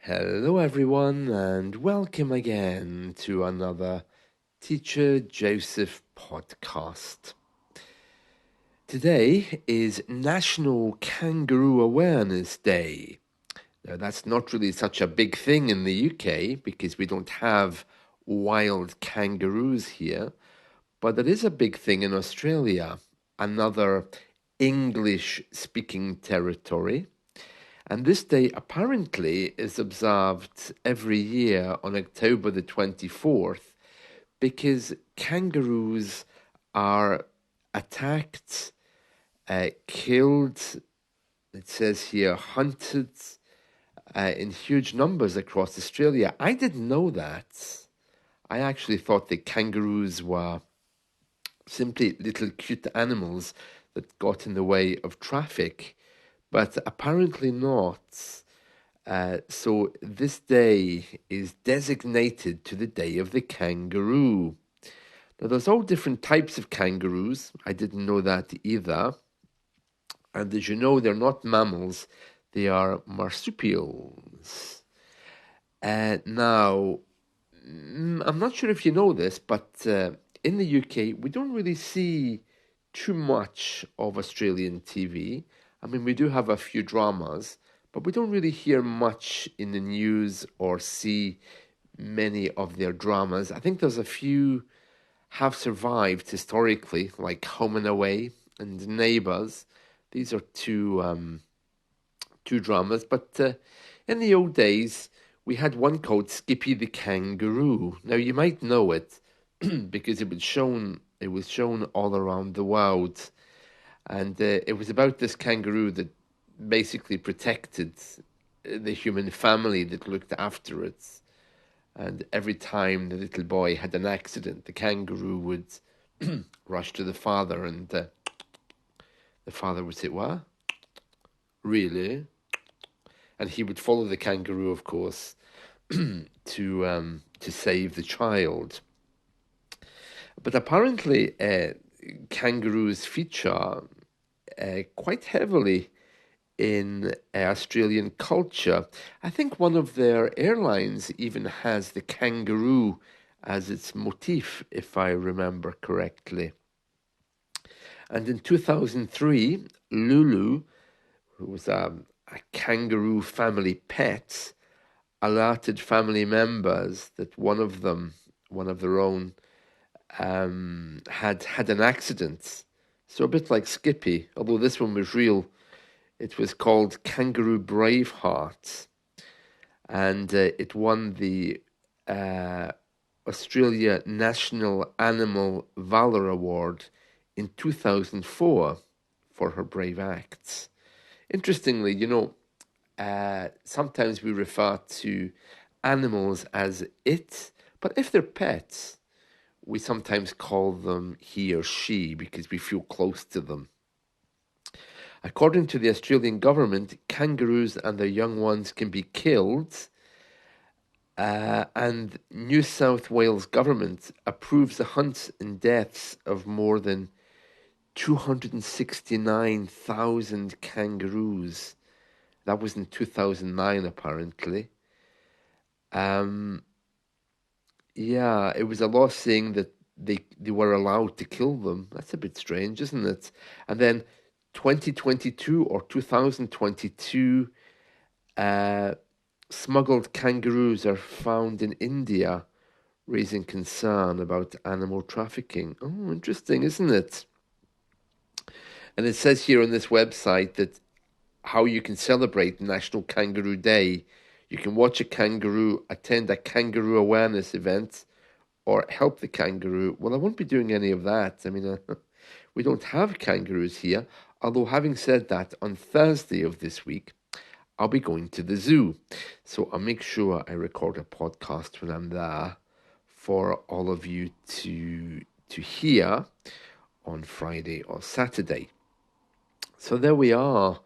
Hello, everyone, and welcome again to another Teacher Joseph podcast. Today is National Kangaroo Awareness Day. Now, that's not really such a big thing in the UK because we don't have wild kangaroos here, but it is a big thing in Australia, another English speaking territory. And this day apparently is observed every year on October the 24th because kangaroos are attacked, killed, it says here, hunted in huge numbers across Australia. I didn't know that. I actually thought that kangaroos were simply little cute animals that got in the way of traffic, but apparently not. So this day is designated to the Day of the Kangaroo. Now, there's all different types of kangaroos. I didn't know that either. And as you know, they're not mammals, they are marsupials. Now, I'm not sure if you know this, but in the UK, we don't really see too much of Australian TV. I mean, we do have a few dramas, but we don't really hear much in the news or see many of their dramas. I think there's a few have survived historically, like Home and Away and Neighbours. These are two dramas, but in the old days, we had one called Skippy the Kangaroo. Now you might know it because it was shown all around the world, and it was about this kangaroo that basically protected the human family that looked after it. And every time the little boy had an accident, the kangaroo would rush to the father, and the father would say, "What? Really?" And he would follow the kangaroo, of course, to save the child. But apparently, kangaroos feature quite heavily in Australian culture. I think one of their airlines even has the kangaroo as its motif, if I remember correctly. And in 2003, Lulu, who was a kangaroo family pet, alerted family members that one of them, one of their own, had an accident. So a bit like Skippy, although this one was real. It was called Kangaroo Braveheart, and it won the Australia National Animal Valor Award in 2004 for her brave acts. Interestingly, sometimes we refer to animals as it, but if they're pets, we sometimes call them he or she because we feel close to them. According to the Australian government, kangaroos and their young ones can be killed, and New South Wales government approves the hunts and deaths of more than 269,000 kangaroos. That was in 2009, apparently. Yeah, it was a law saying that they were allowed to kill them. That's a bit strange, isn't it? And then 2022 or 2022, smuggled kangaroos are found in India, raising concern about animal trafficking. Oh, interesting, isn't it? And it says here on this website that how you can celebrate National Kangaroo Day. You can watch a kangaroo, attend a kangaroo awareness event, or help the kangaroo. Well, I won't be doing any of that. I mean, we don't have kangaroos here. Although, having said that, on Thursday of this week, I'll be going to the zoo. So I'll make sure I record a podcast when I'm there for all of you to hear on Friday or Saturday. So there we are.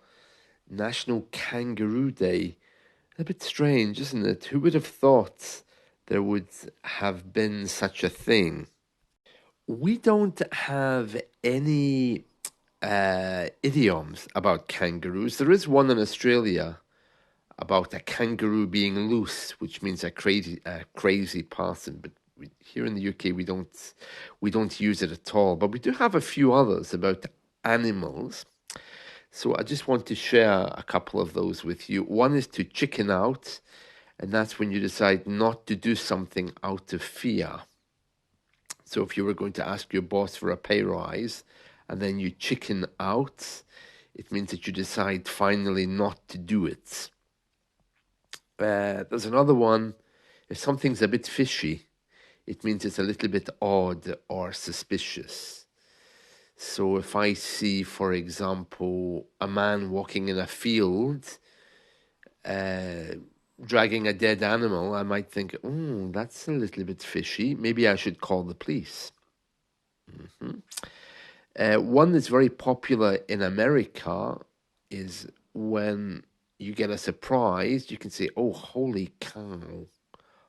National Kangaroo Day. A bit strange, isn't it? Who would have thought there would have been such a thing? We don't have any idioms about kangaroos. There is one in Australia, about a kangaroo being loose, which means a crazy person. But here in the UK, we don't use it at all. But we do have a few others about animals. So I just want to share a couple of those with you. One is to chicken out, and that's when you decide not to do something out of fear. So if you were going to ask your boss for a pay rise and then you chicken out, it means that you decide finally not to do it. There's another one. If something's a bit fishy, it means it's a little bit odd or suspicious. So if I see, for example, a man walking in a field, uh, dragging a dead animal, I might think, that's a little bit fishy. Maybe I should call the police. One that's very popular in America is when you get a surprise, you can say, oh, holy cow,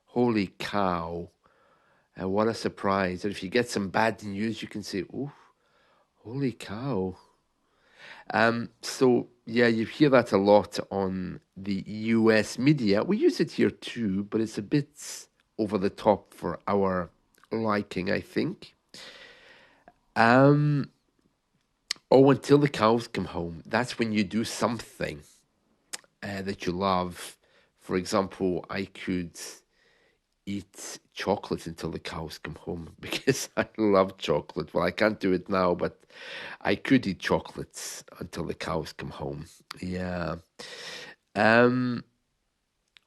holy cow, what a surprise. And if you get some bad news, you can say, oh, holy cow. So yeah, you hear that a lot on the US media. We use it here too, but it's a bit over the top for our liking, I think. Um, oh, until the cows come home. That's when you do something that you love. For example, I could eat chocolate until the cows come home because I love chocolate. Well, I can't do it now, but I could eat chocolates until the cows come home. Yeah. Um,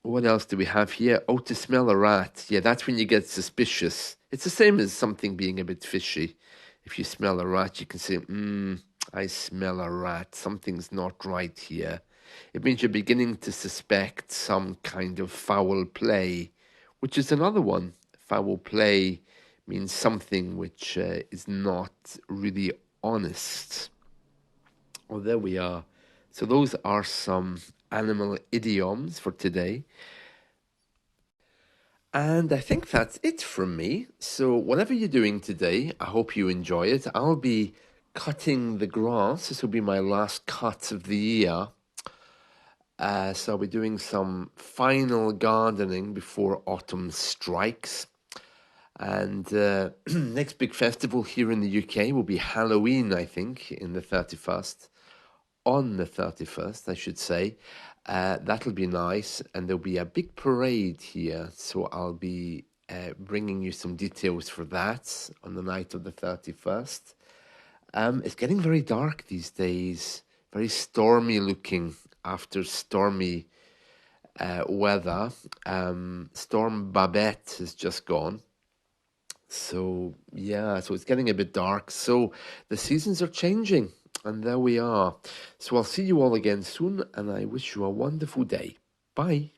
what else do we have here? Oh, to smell a rat. Yeah, that's when you get suspicious. It's the same as something being a bit fishy. If you smell a rat, you can say, I smell a rat. Something's not right here. It means you're beginning to suspect some kind of foul play, which is another one. Foul play means something which is not really honest. Oh, there we are. So those are some animal idioms for today. And I think that's it from me. So whatever you're doing today, I hope you enjoy it. I'll be cutting the grass. This will be my last cut of the year. So I'll be doing some final gardening before autumn strikes. And next big festival here in the UK will be Halloween, I think, in the 31st. On the 31st, I should say. That'll be nice. And there'll be a big parade here. So I'll be bringing you some details for that on the night of the 31st. It's getting very dark these days. Very stormy looking after stormy weather. Storm Babette has just gone. So, yeah, so it's getting a bit dark. So the seasons are changing, and there we are. So I'll see you all again soon, and I wish you a wonderful day. Bye.